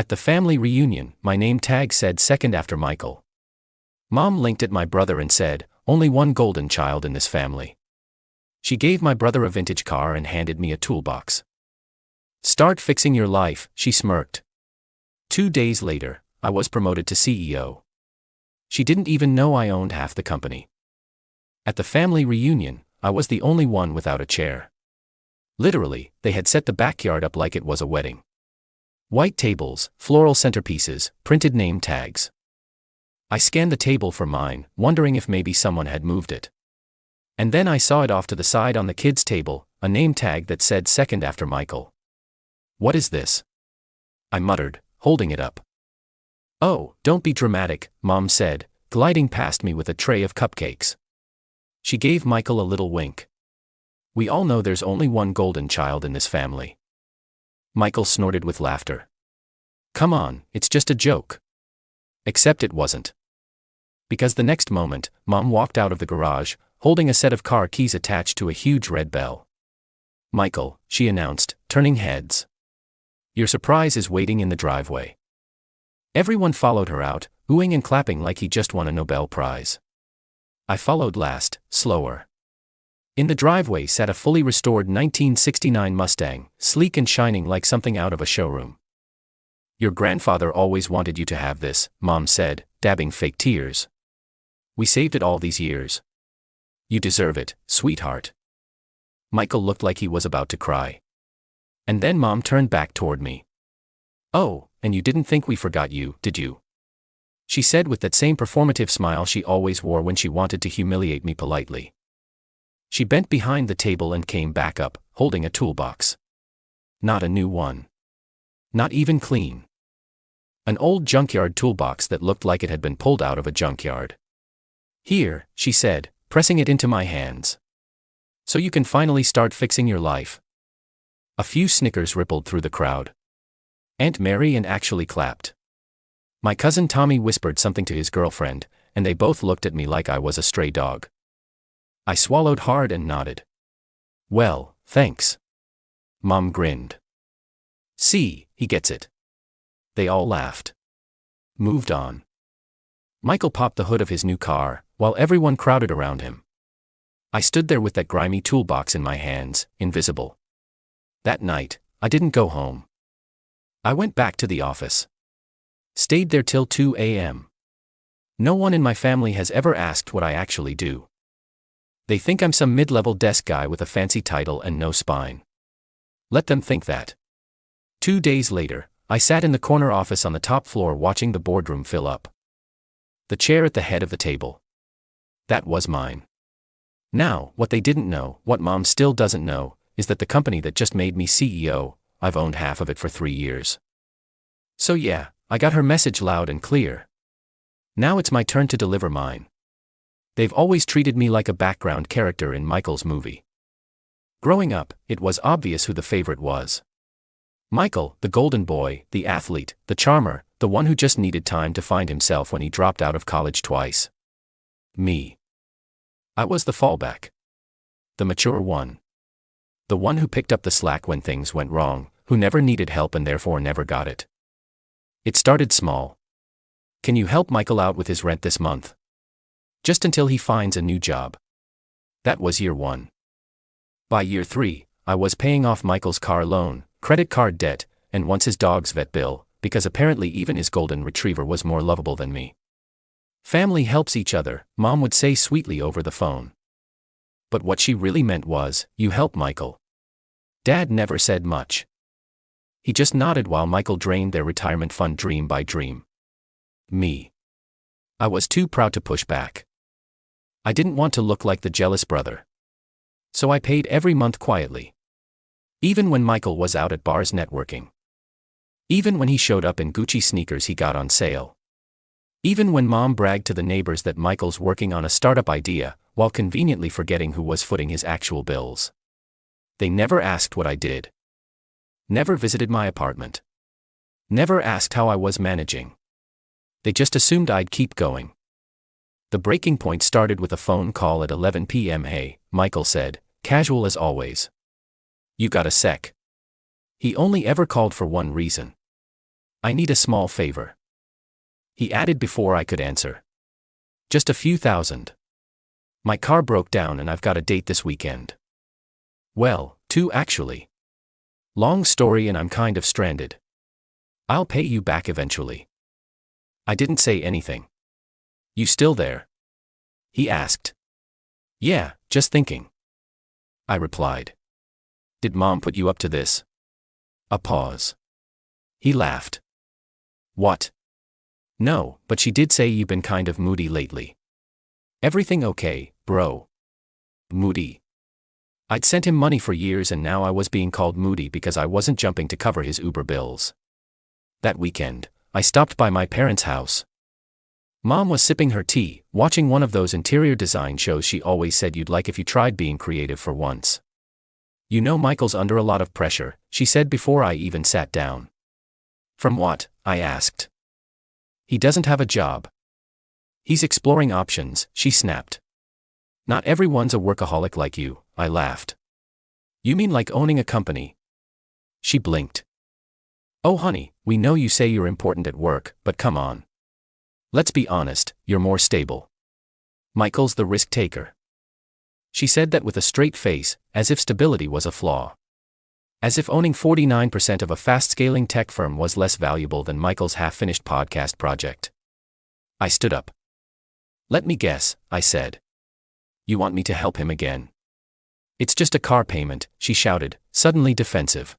At the family reunion, my name tag said second after Michael. Mom linked at my brother and said, only one golden child in this family. She gave my brother a vintage car and handed me a toolbox. Start fixing your life, she smirked. 2 days later, I was promoted to CEO. She didn't even know I owned half the company. At the family reunion, I was the only one without a chair. Literally, they had set the backyard up like it was a wedding. White tables, floral centerpieces, printed name tags. I scanned the table for mine, wondering if maybe someone had moved it. And then I saw it off to the side on the kids' table, a name tag that said second after Michael. What is this? I muttered, holding it up. Oh, don't be dramatic, Mom said, gliding past me with a tray of cupcakes. She gave Michael a little wink. We all know there's only one golden child in this family. Michael snorted with laughter. Come on, it's just a joke. Except it wasn't. Because the next moment, Mom walked out of the garage, holding a set of car keys attached to a huge red bell. Michael, she announced, turning heads. Your surprise is waiting in the driveway. Everyone followed her out, oohing and clapping like he just won a Nobel Prize. I followed last, slower. In the driveway sat a fully restored 1969 Mustang, sleek and shining like something out of a showroom. Your grandfather always wanted you to have this, Mom said, dabbing fake tears. We saved it all these years. You deserve it, sweetheart. Michael looked like he was about to cry. And then Mom turned back toward me. Oh, and you didn't think we forgot you, did you? She said with that same performative smile she always wore when she wanted to humiliate me politely. She bent behind the table and came back up, holding a toolbox. Not a new one. Not even clean. An old junkyard toolbox that looked like it had been pulled out of a junkyard. Here, she said, pressing it into my hands. So you can finally start fixing your life. A few snickers rippled through the crowd. Aunt Mary and actually clapped. My cousin Tommy whispered something to his girlfriend, and they both looked at me like I was a stray dog. I swallowed hard and nodded. Well, thanks. Mom grinned. See, he gets it. They all laughed. Moved on. Michael popped the hood of his new car, while everyone crowded around him. I stood there with that grimy toolbox in my hands, invisible. That night, I didn't go home. I went back to the office. Stayed there till 2 a.m. No one in my family has ever asked what I actually do. They think I'm some mid-level desk guy with a fancy title and no spine. Let them think that. 2 days later, I sat in the corner office on the top floor watching the boardroom fill up. The chair at the head of the table. That was mine. Now, what they didn't know, what Mom still doesn't know, is that the company that just made me CEO, I've owned half of it for 3 years. So yeah, I got her message loud and clear. Now it's my turn to deliver mine. They've always treated me like a background character in Michael's movie. Growing up, it was obvious who the favorite was. Michael, the golden boy, the athlete, the charmer, the one who just needed time to find himself when he dropped out of college twice. Me. I was the fallback. The mature one. The one who picked up the slack when things went wrong, who never needed help and therefore never got it. It started small. Can you help Michael out with his rent this month? Just until he finds a new job. That was year 1. By year 3, I was paying off Michael's car loan, credit card debt, and once his dog's vet bill, because apparently even his golden retriever was more lovable than me. Family helps each other, Mom would say sweetly over the phone. But what she really meant was, you help Michael. Dad never said much. He just nodded while Michael drained their retirement fund dream by dream. Me. I was too proud to push back. I didn't want to look like the jealous brother. So I paid every month quietly. Even when Michael was out at bars networking. Even when he showed up in Gucci sneakers he got on sale. Even when Mom bragged to the neighbors that Michael's working on a startup idea, while conveniently forgetting who was footing his actual bills. They never asked what I did. Never visited my apartment. Never asked how I was managing. They just assumed I'd keep going. The breaking point started with a phone call at 11 p.m. Hey, Michael said, casual as always. You got a sec? He only ever called for one reason. I need a small favor. He added before I could answer. Just a few thousand. My car broke down and I've got a date this weekend. Well, 2 actually. Long story and I'm kind of stranded. I'll pay you back eventually. I didn't say anything. You still there? He asked. Yeah, just thinking. I replied. Did Mom put you up to this? A pause. He laughed. What? No, but she did say you've been kind of moody lately. Everything okay, bro? Moody. I'd sent him money for years and now I was being called moody because I wasn't jumping to cover his Uber bills. That weekend, I stopped by my parents' house. Mom was sipping her tea, watching one of those interior design shows she always said you'd like if you tried being creative for once. You know Michael's under a lot of pressure, she said before I even sat down. From what? I asked. He doesn't have a job. He's exploring options, she snapped. Not everyone's a workaholic like you, I laughed. You mean like owning a company? She blinked. Oh honey, we know you say you're important at work, but come on. Let's be honest, you're more stable. Michael's the risk taker. She said that with a straight face, as if stability was a flaw. As if owning 49% of a fast-scaling tech firm was less valuable than Michael's half-finished podcast project. I stood up. Let me guess, I said. You want me to help him again? It's just a car payment, she shouted, suddenly defensive.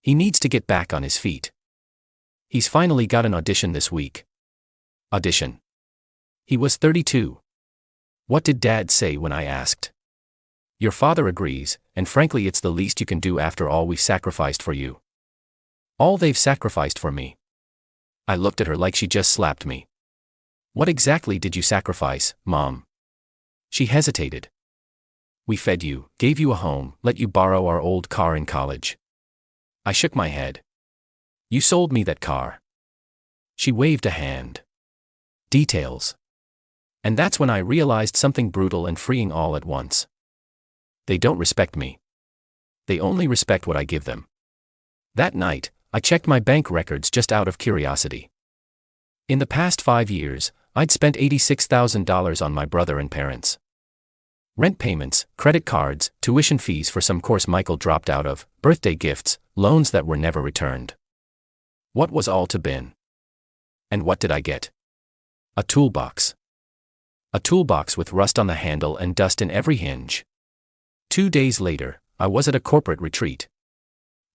He needs to get back on his feet. He's finally got an audition this week. Audition. He was 32. What did Dad say when I asked? Your father agrees, and frankly it's the least you can do after all we've sacrificed for you. All they've sacrificed for me. I looked at her like she just slapped me. What exactly did you sacrifice, Mom? She hesitated. We fed you, gave you a home, let you borrow our old car in college. I shook my head. You sold me that car. She waved a hand. Details. And that's when I realized something brutal and freeing all at once. They don't respect me. They only respect what I give them. That night, I checked my bank records just out of curiosity. In the past 5 years, I'd spent $86,000 on my brother and parents. Rent payments, credit cards, tuition fees for some course Michael dropped out of, birthday gifts, loans that were never returned. What was all to bin? And what did I get? A toolbox. A toolbox with rust on the handle and dust in every hinge. 2 days later, I was at a corporate retreat.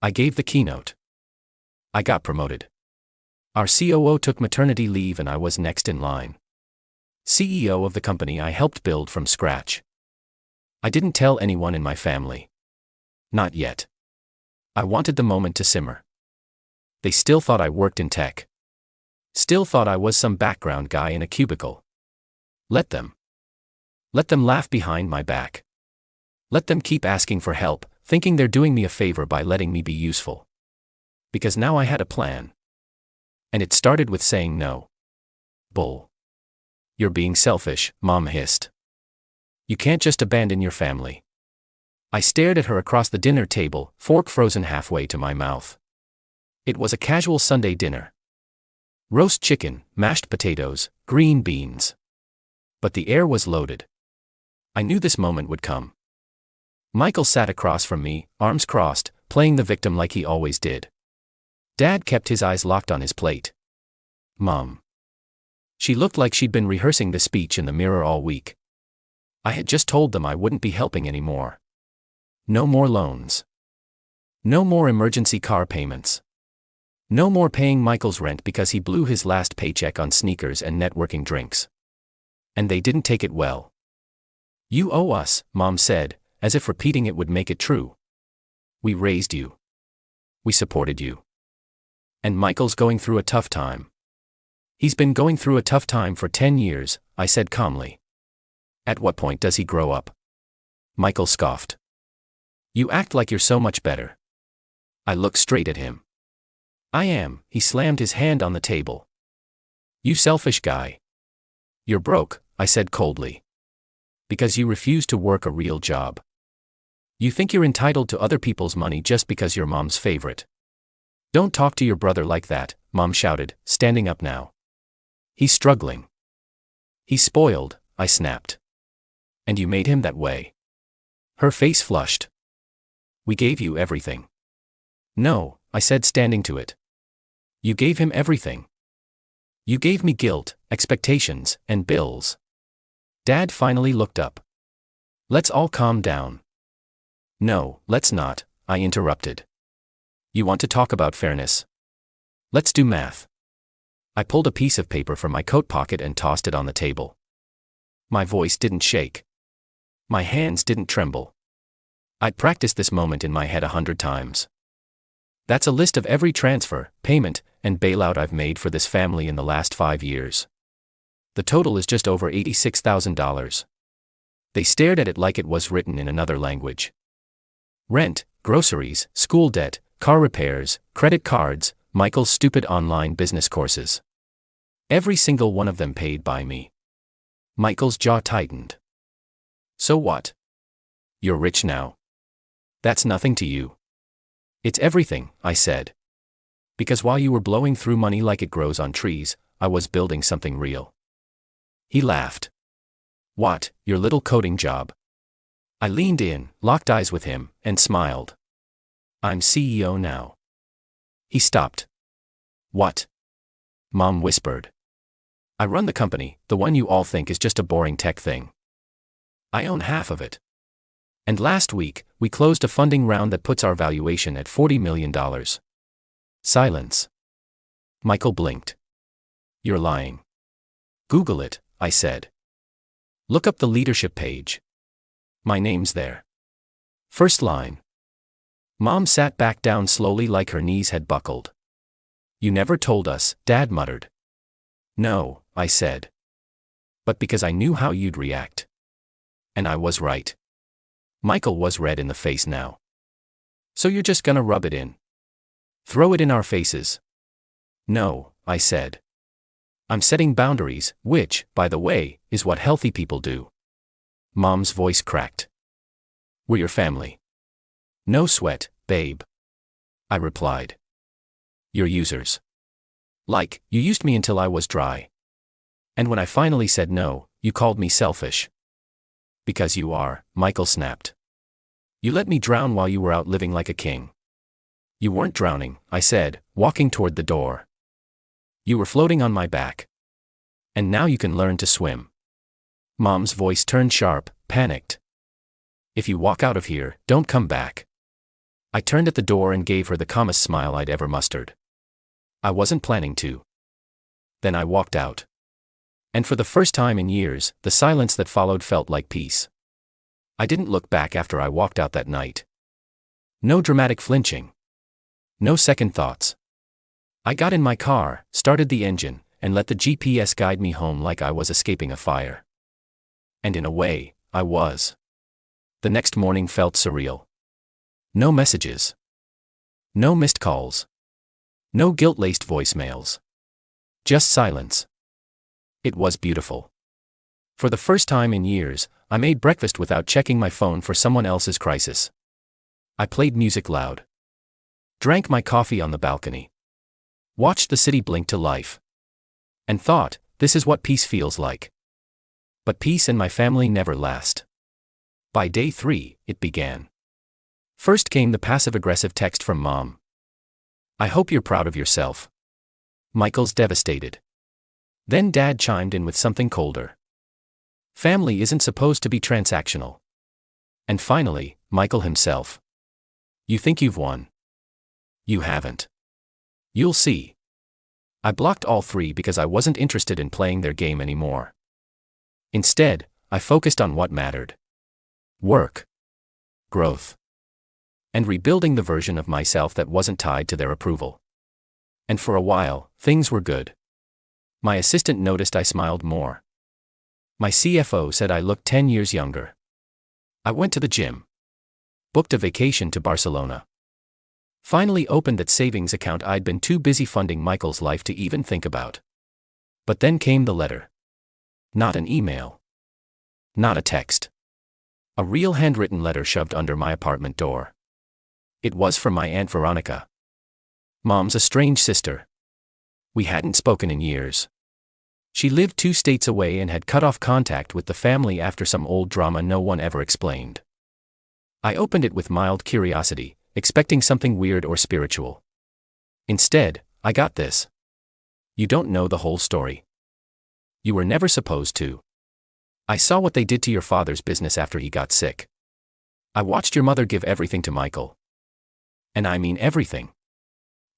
I gave the keynote. I got promoted. Our COO took maternity leave and I was next in line. CEO of the company I helped build from scratch. I didn't tell anyone in my family. Not yet. I wanted the moment to simmer. They still thought I worked in tech. Still thought I was some background guy in a cubicle. Let them. Let them laugh behind my back. Let them keep asking for help, thinking they're doing me a favor by letting me be useful. Because now I had a plan. And it started with saying no. Bull. You're being selfish, Mom hissed. You can't just abandon your family. I stared at her across the dinner table, fork frozen halfway to my mouth. It was a casual Sunday dinner. Roast chicken, mashed potatoes, green beans. But the air was loaded. I knew this moment would come. Michael sat across from me, arms crossed, playing the victim like he always did. Dad kept his eyes locked on his plate. Mom. She looked like she'd been rehearsing the speech in the mirror all week. I had just told them I wouldn't be helping anymore. No more loans. No more emergency car payments. No more paying Michael's rent because he blew his last paycheck on sneakers and networking drinks. And they didn't take it well. You owe us, Mom said, as if repeating it would make it true. We raised you. We supported you. And Michael's going through a tough time. He's been going through a tough time for 10 years, I said calmly. At what point does he grow up? Michael scoffed. You act like you're so much better. I looked straight at him. I am, he slammed his hand on the table. You selfish guy. You're broke, I said coldly. Because you refuse to work a real job. You think you're entitled to other people's money just because you're Mom's favorite. Don't talk to your brother like that, Mom shouted, standing up now. He's struggling. He's spoiled, I snapped. And you made him that way. Her face flushed. We gave you everything. No, I said, standing to it. You gave him everything. You gave me guilt, expectations, and bills. Dad finally looked up. Let's all calm down. No, let's not, I interrupted. You want to talk about fairness? Let's do math. I pulled a piece of paper from my coat pocket and tossed it on the table. My voice didn't shake. My hands didn't tremble. I'd practiced this moment in my head 100 times. That's a list of every transfer, payment, and bailout I've made for this family in the last 5 years. The total is just over $86,000. They stared at it like it was written in another language. Rent, groceries, school debt, car repairs, credit cards, Michael's stupid online business courses. Every single one of them paid by me. Michael's jaw tightened. So what? You're rich now. That's nothing to you. It's everything, I said. Because while you were blowing through money like it grows on trees, I was building something real. He laughed. What, your little coding job? I leaned in, locked eyes with him, and smiled. I'm CEO now. He stopped. What? Mom whispered. I run the company, the one you all think is just a boring tech thing. I own half of it. And last week, we closed a funding round that puts our valuation at $40 million. Silence. Michael blinked. You're lying. Google it, I said. Look up the leadership page. My name's there. First line. Mom sat back down slowly like her knees had buckled. You never told us, Dad muttered. No, I said. But because I knew how you'd react. And I was right. Michael was red in the face now. So you're just gonna rub it in? Throw it in our faces? No, I said. I'm setting boundaries, which, by the way, is what healthy people do. Mom's voice cracked. We're your family. No sweat, babe. I replied. You're users. Like, you used me until I was dry. And when I finally said no, you called me selfish. Because you are, Michael snapped. You let me drown while you were out living like a king. You weren't drowning, I said, walking toward the door. You were floating on my back. And now you can learn to swim. Mom's voice turned sharp, panicked. If you walk out of here, don't come back. I turned at the door and gave her the calmest smile I'd ever mustered. I wasn't planning to. Then I walked out. And for the first time in years, the silence that followed felt like peace. I didn't look back after I walked out that night. No dramatic flinching. No second thoughts. I got in my car, started the engine, and let the GPS guide me home like I was escaping a fire. And in a way, I was. The next morning felt surreal. No messages. No missed calls. No guilt-laced voicemails. Just silence. It was beautiful. For the first time in years, I made breakfast without checking my phone for someone else's crisis. I played music loud. Drank my coffee on the balcony. Watched the city blink to life. And thought, this is what peace feels like. But peace and my family never last. By day 3, it began. First came the passive-aggressive text from Mom. I hope you're proud of yourself. Michael's devastated. Then Dad chimed in with something colder. Family isn't supposed to be transactional. And finally, Michael himself. You think you've won? You haven't. You'll see. I blocked all 3 because I wasn't interested in playing their game anymore. Instead, I focused on what mattered. Work. Growth. And rebuilding the version of myself that wasn't tied to their approval. And for a while, things were good. My assistant noticed I smiled more. My CFO said I looked 10 years younger. I went to the gym. Booked a vacation to Barcelona. Finally opened that savings account I'd been too busy funding Michael's life to even think about. But then came the letter. Not an email. Not a text. A real handwritten letter shoved under my apartment door. It was from my Aunt Veronica. Mom's a strange sister. We hadn't spoken in years. She lived 2 states away and had cut off contact with the family after some old drama no one ever explained. I opened it with mild curiosity, expecting something weird or spiritual. Instead, I got this. You don't know the whole story. You were never supposed to. I saw what they did to your father's business after he got sick. I watched your mother give everything to Michael. And I mean everything.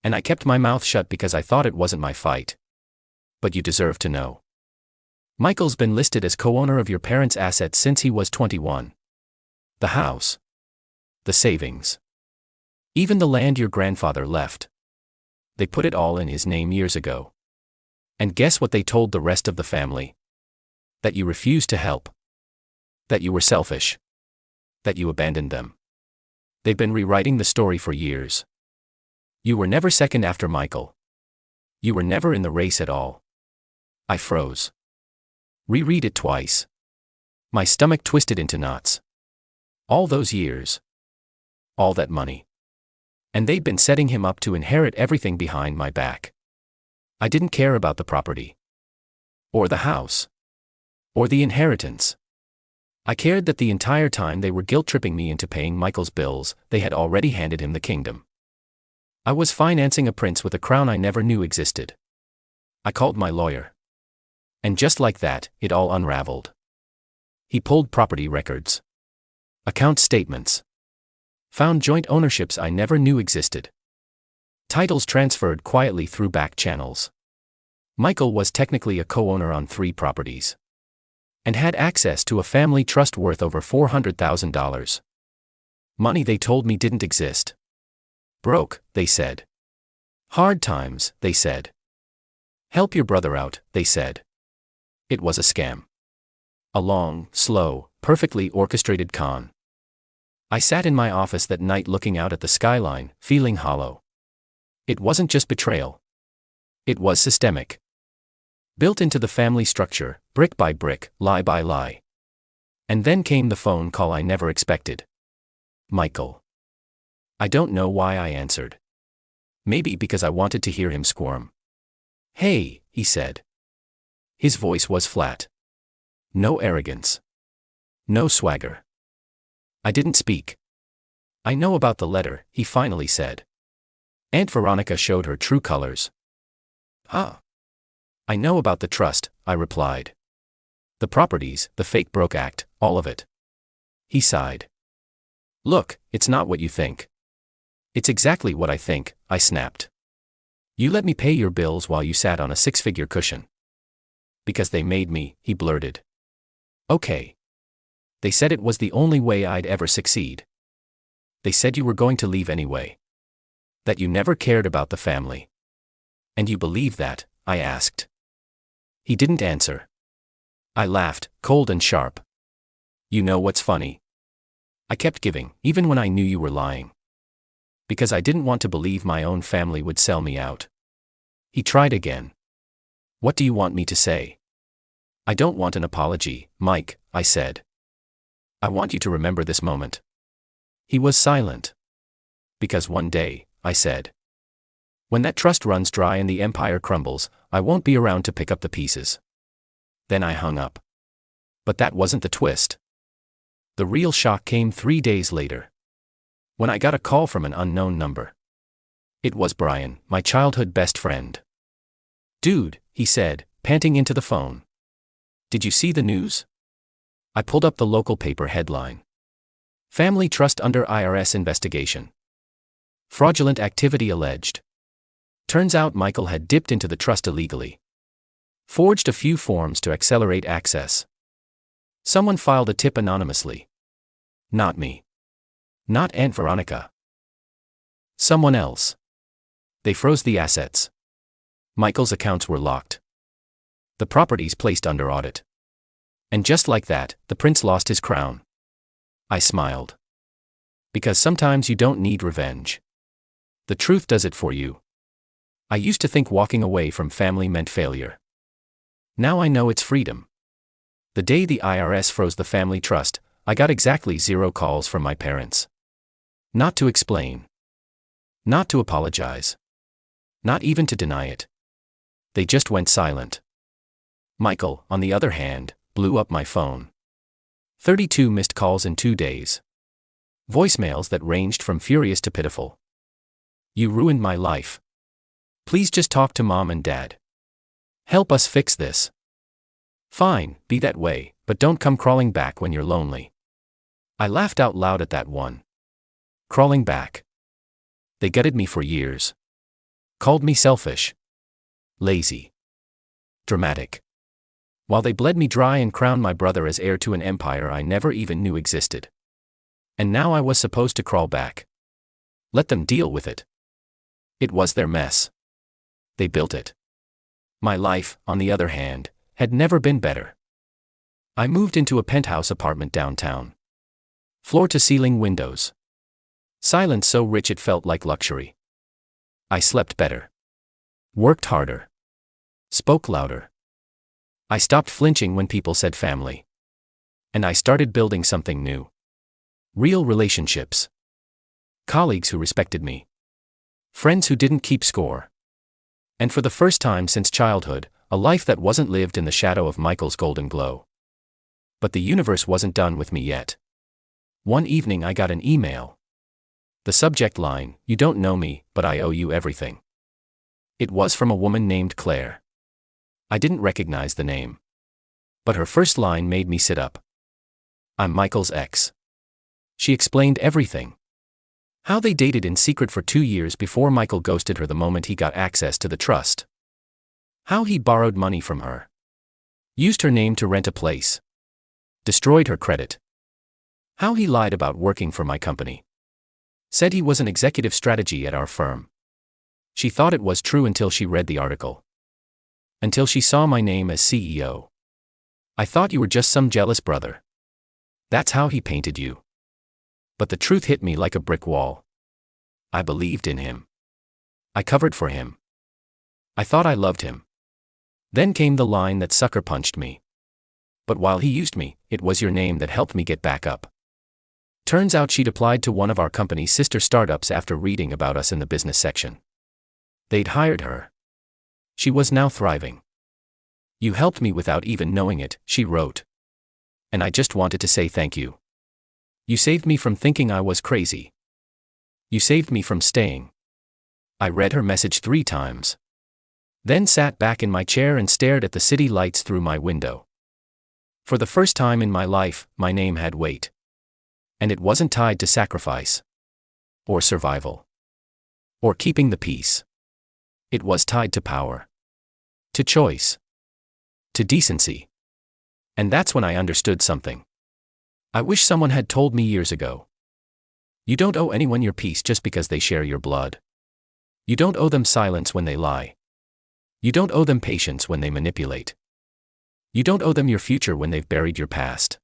And I kept my mouth shut because I thought it wasn't my fight. But you deserve to know. Michael's been listed as co-owner of your parents' assets since he was 21. The house. The savings. Even the land your grandfather left. They put it all in his name years ago. And guess what they told the rest of the family? That you refused to help. That you were selfish. That you abandoned them. They've been rewriting the story for years. You were never second after Michael. You were never in the race at all. I froze. Reread it twice. My stomach twisted into knots. All those years. All that money. And they'd been setting him up to inherit everything behind my back. I didn't care about the property. Or the house. Or the inheritance. I cared that the entire time they were guilt-tripping me into paying Michael's bills, they had already handed him the kingdom. I was financing a prince with a crown I never knew existed. I called my lawyer. And just like that, it all unraveled. He pulled property records. Account statements. Found joint ownerships I never knew existed. Titles transferred quietly through back channels. Michael was technically a co-owner on 3 properties. And had access to a family trust worth over $400,000. Money they told me didn't exist. Broke, they said. Hard times, they said. Help your brother out, they said. It was a scam. A long, slow, perfectly orchestrated con. I sat in my office that night looking out at the skyline, feeling hollow. It wasn't just betrayal. It was systemic. Built into the family structure, brick by brick, lie by lie. And then came the phone call I never expected. Michael. I don't know why I answered. Maybe because I wanted to hear him squirm. Hey, he said. His voice was flat. No arrogance. No swagger. I didn't speak. I know about the letter, he finally said. Aunt Veronica showed her true colors. Huh. I know about the trust, I replied. The properties, the fake broke act, all of it. He sighed. Look, it's not what you think. It's exactly what I think, I snapped. You let me pay your bills while you sat on a 6-figure cushion. Because they made me, he blurted. Okay. They said it was the only way I'd ever succeed. They said you were going to leave anyway. That you never cared about the family. And you believe that? I asked. He didn't answer. I laughed, cold and sharp. You know what's funny? I kept giving, even when I knew you were lying. Because I didn't want to believe my own family would sell me out. He tried again. What do you want me to say? I don't want an apology, Mike, I said. I want you to remember this moment. He was silent. Because one day, I said. When that trust runs dry and the empire crumbles, I won't be around to pick up the pieces. Then I hung up. But that wasn't the twist. The real shock came 3 days later. When I got a call from an unknown number. It was Brian, my childhood best friend. Dude, he said, panting into the phone. Did you see the news? I pulled up the local paper headline. Family trust under IRS investigation. Fraudulent activity alleged. Turns out Michael had dipped into the trust illegally. Forged a few forms to accelerate access. Someone filed a tip anonymously. Not me. Not Aunt Veronica. Someone else. They froze the assets. Michael's accounts were locked. The properties placed under audit. And just like that, the prince lost his crown. I smiled. Because sometimes you don't need revenge. The truth does it for you. I used to think walking away from family meant failure. Now I know it's freedom. The day the IRS froze the family trust, I got exactly 0 calls from my parents. Not to explain. Not to apologize. Not even to deny it. They just went silent. Michael, on the other hand, blew up my phone. 32 missed calls in 2 days. Voicemails that ranged from furious to pitiful. You ruined my life. Please just talk to Mom and Dad. Help us fix this. Fine, be that way, but don't come crawling back when you're lonely. I laughed out loud at that one. Crawling back. They gutted me for years. Called me selfish. Lazy. Dramatic. While they bled me dry and crowned my brother as heir to an empire I never even knew existed. And now I was supposed to crawl back. Let them deal with it. It was their mess. They built it. My life, on the other hand, had never been better. I moved into a penthouse apartment downtown. Floor-to-ceiling windows. Silence so rich it felt like luxury. I slept better. Worked harder. Spoke louder. I stopped flinching when people said family. And I started building something new. Real relationships. Colleagues who respected me. Friends who didn't keep score. And for the first time since childhood, a life that wasn't lived in the shadow of Michael's golden glow. But the universe wasn't done with me yet. One evening I got an email. The subject line, "You don't know me, but I owe you everything." It was from a woman named Claire. I didn't recognize the name. But her first line made me sit up. "I'm Michael's ex." She explained everything. How they dated in secret for 2 years before Michael ghosted her the moment he got access to the trust. How he borrowed money from her. Used her name to rent a place. Destroyed her credit. How he lied about working for my company. Said he was an executive strategy at our firm. She thought it was true until she read the article. Until she saw my name as CEO. "I thought you were just some jealous brother. That's how he painted you." But the truth hit me like a brick wall. I believed in him. I covered for him. I thought I loved him. Then came the line that sucker punched me. "But while he used me, it was your name that helped me get back up." Turns out she'd applied to one of our company's sister startups after reading about us in the business section. They'd hired her. She was now thriving. "You helped me without even knowing it," she wrote. "And I just wanted to say thank you. You saved me from thinking I was crazy. You saved me from staying." I read her message 3 times. Then sat back in my chair and stared at the city lights through my window. For the first time in my life, my name had weight. And it wasn't tied to sacrifice. Or survival. Or keeping the peace. It was tied to power. To choice. To decency. And that's when I understood something. I wish someone had told me years ago. You don't owe anyone your peace just because they share your blood. You don't owe them silence when they lie. You don't owe them patience when they manipulate. You don't owe them your future when they've buried your past.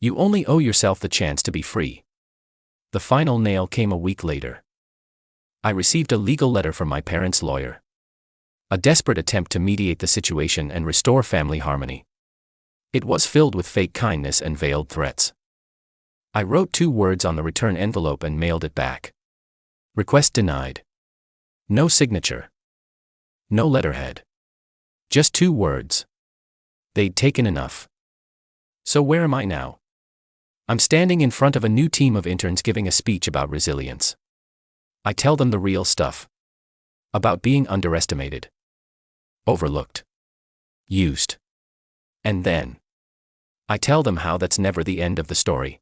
You only owe yourself the chance to be free. The final nail came a week later. I received a legal letter from my parents' lawyer. A desperate attempt to mediate the situation and restore family harmony. It was filled with fake kindness and veiled threats. I wrote 2 words on the return envelope and mailed it back. Request denied. No signature. No letterhead. Just 2 words. They'd taken enough. So where am I now? I'm standing in front of a new team of interns giving a speech about resilience. I tell them the real stuff. About being underestimated. Overlooked. Used. And then I tell them how that's never the end of the story.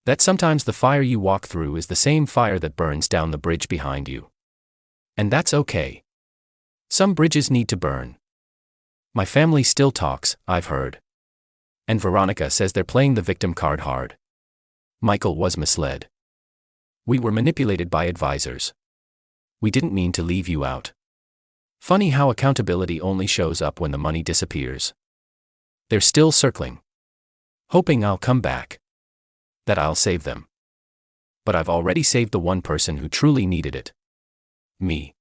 That sometimes the fire you walk through is the same fire that burns down the bridge behind you. And that's okay. Some bridges need to burn. My family still talks, I've heard. And Veronica says they're playing the victim card hard. Michael was misled. We were manipulated by advisors. We didn't mean to leave you out. Funny how accountability only shows up when the money disappears. They're still circling. Hoping I'll come back. That I'll save them. But I've already saved the one person who truly needed it. Me.